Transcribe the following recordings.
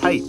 tight.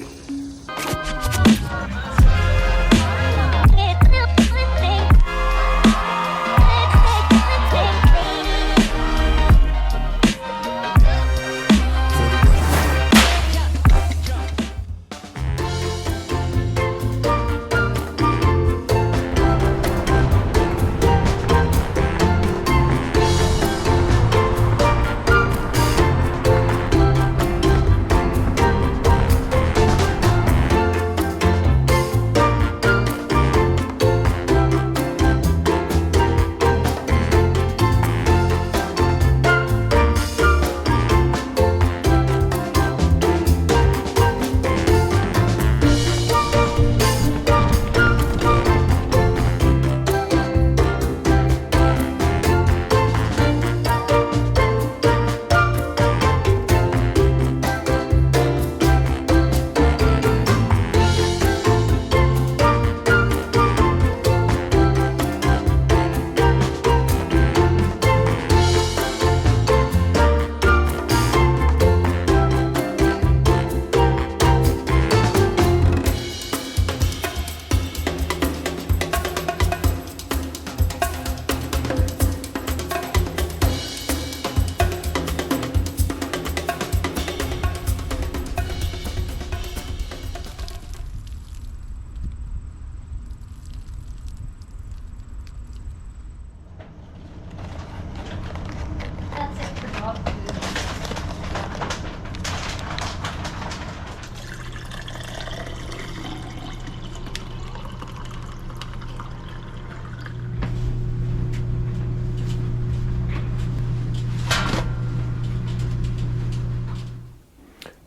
That's it for dog food.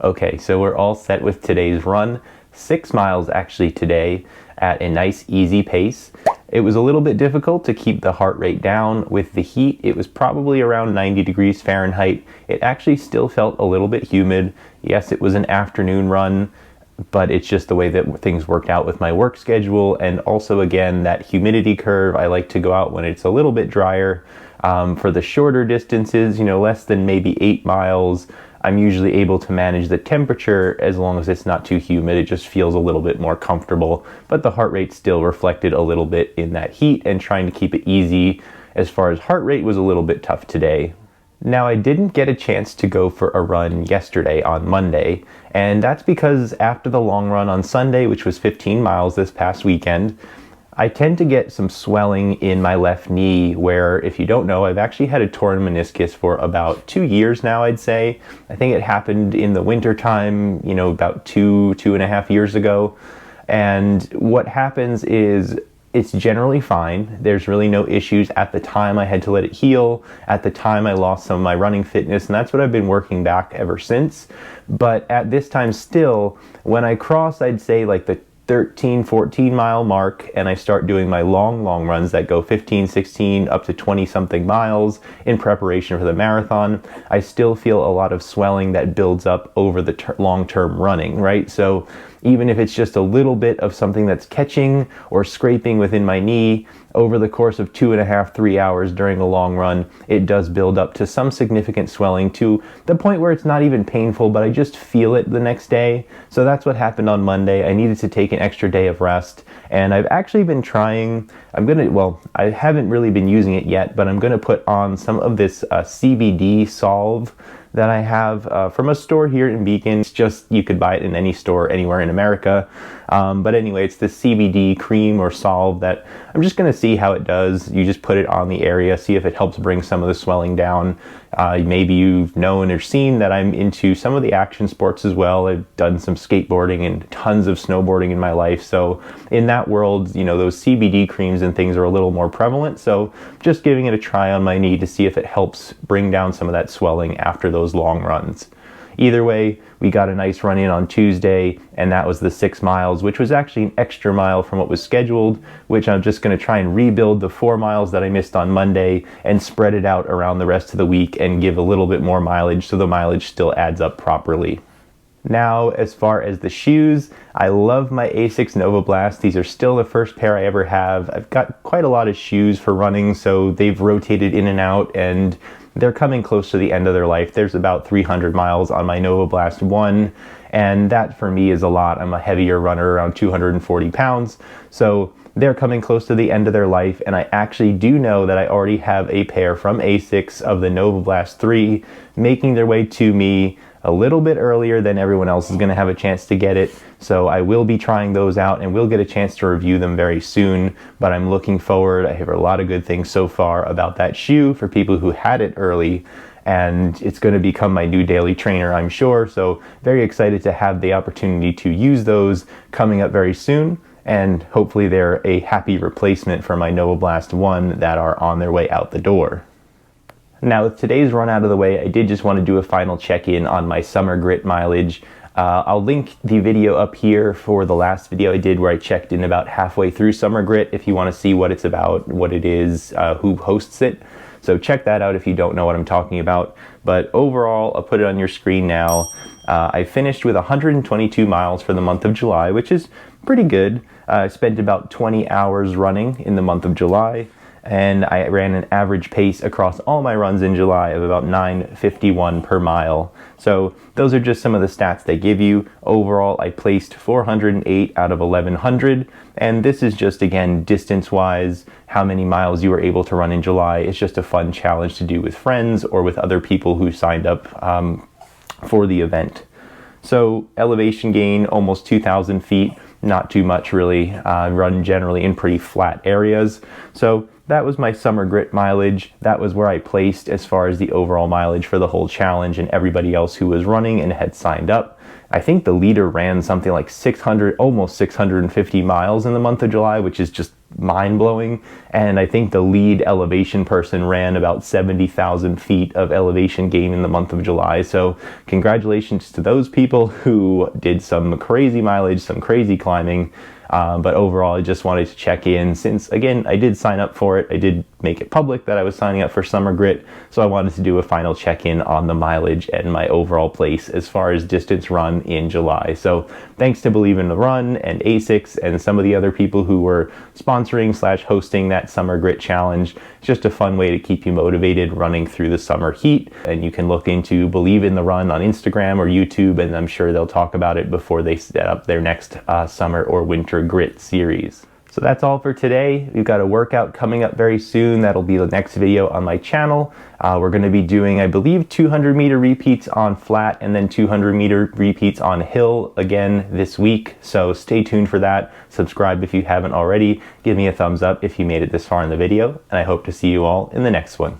Okay, so we're all set with today's run. 6 miles actually today at a nice easy pace. It was a little bit difficult to keep the heart rate down with the heat. It was probably around 90 degrees Fahrenheit. It actually still felt a little bit humid. Yes, it was an afternoon run, but it's just the way that things worked out with my work schedule. And also, again, that humidity curve, I like to go out when it's a little bit drier. For the shorter distances, less than maybe 8 miles, I'm usually able to manage the temperature as long as it's not too humid. It just feels a little bit more comfortable, but the heart rate still reflected a little bit in that heat, and trying to keep it easy as far as heart rate was a little bit tough today. Now, I didn't get a chance to go for a run yesterday on Monday, and that's because after the long run on Sunday, which was 15 miles this past weekend, I tend to get some swelling in my left knee where, if you don't know, I've actually had a torn meniscus for about 2 years now, I'd say. I think it happened in the winter time, about 2.5 years ago. And what happens is it's generally fine. There's really no issues. At the time, I had to let it heal. At the time, I lost some of my running fitness, and that's what I've been working back ever since. But at this time still, when I cross, I'd say like the 13, 14 mile mark, and I start doing my long runs that go 15, 16, up to 20 something miles in preparation for the marathon, I still feel a lot of swelling that builds up over the long-term running, right? So even if it's just a little bit of something that's catching or scraping within my knee, over the course of 2.5, 3 hours during a long run, it does build up to some significant swelling to the point where it's not even painful, but I just feel it the next day. So that's what happened on Monday. I needed to take an extra day of rest, and I've actually been trying, I haven't really been using it yet, but I'm gonna put on some of this CBD Solve that I have from a store here in Beacon. It's just, you could buy it in any store anywhere in America. But anyway, it's the CBD cream or solve that I'm just going to see how it does. You just put it on the area, see if it helps bring some of the swelling down. Maybe you've known or seen that I'm into some of the action sports as well. I've done some skateboarding and tons of snowboarding in my life. So in that world, those CBD creams and things are a little more prevalent. So just giving it a try on my knee to see if it helps bring down some of that swelling after those long runs. Either way, we got a nice run in on Tuesday, and that was the 6 miles, which was actually an extra mile from what was scheduled, which I'm just going to try and rebuild the 4 miles that I missed on Monday and spread it out around the rest of the week and give a little bit more mileage so the mileage still adds up properly. Now, as far as the shoes, I love my Asics Nova Blast. These are still the first pair I ever have. I've got quite a lot of shoes for running, so they've rotated in and out, and they're coming close to the end of their life. There's about 300 miles on my Nova Blast 1, and that for me is a lot. I'm a heavier runner, around 240 pounds, so they're coming close to the end of their life, and I actually do know that I already have a pair from Asics of the Nova Blast 3 making their way to me a little bit earlier than everyone else is going to have a chance to get it. So I will be trying those out and we'll get a chance to review them very soon, but I'm looking forward. I hear a lot of good things so far about that shoe for people who had it early, and it's going to become my new daily trainer, I'm sure. So very excited to have the opportunity to use those coming up very soon, and hopefully they're a happy replacement for my Nova Blast 1 that are on their way out the door. Now, with today's run out of the way, I did just want to do a final check-in on my summer grit mileage. I'll link the video up here for the last video I did where I checked in about halfway through summer grit if you want to see what it's about, what it is, who hosts it. So check that out if you don't know what I'm talking about. But overall, I'll put it on your screen now. I finished with 122 miles for the month of July, which is pretty good. I spent about 20 hours running in the month of July, and I ran an average pace across all my runs in July of about 9:51 per mile. So those are just some of the stats they give you. Overall, I placed 408 out of 1100, and this is just, again, distance-wise, how many miles you were able to run in July. It's just a fun challenge to do with friends or with other people who signed up for the event. So elevation gain, almost 2,000 feet, not too much really. Run generally in pretty flat areas. So that was my summer grit mileage. That was where I placed as far as the overall mileage for the whole challenge and everybody else who was running and had signed up. I think the leader ran something like 600, almost 650 miles in the month of July, which is just mind-blowing. And I think the lead elevation person ran about 70,000 feet of elevation gain in the month of July. So congratulations to those people who did some crazy mileage, some crazy climbing. But overall, I just wanted to check in since, again, I did sign up for it. I did make it public that I was signing up for Summer Grit, so I wanted to do a final check-in on the mileage and my overall place as far as distance run in July. So thanks to Believe in the Run and Asics and some of the other people who were sponsoring / hosting that Summer Grit Challenge. It's just a fun way to keep you motivated running through the summer heat. And you can look into Believe in the Run on Instagram or YouTube, and I'm sure they'll talk about it before they set up their next summer or winter grit series. So that's all for today. We've got a workout coming up very soon. That'll be the next video on my channel. We're going to be doing, I believe, 200-meter repeats on flat and then 200-meter repeats on hill again this week. So stay tuned for that. Subscribe if you haven't already. Give me a thumbs up if you made it this far in the video, and I hope to see you all in the next one.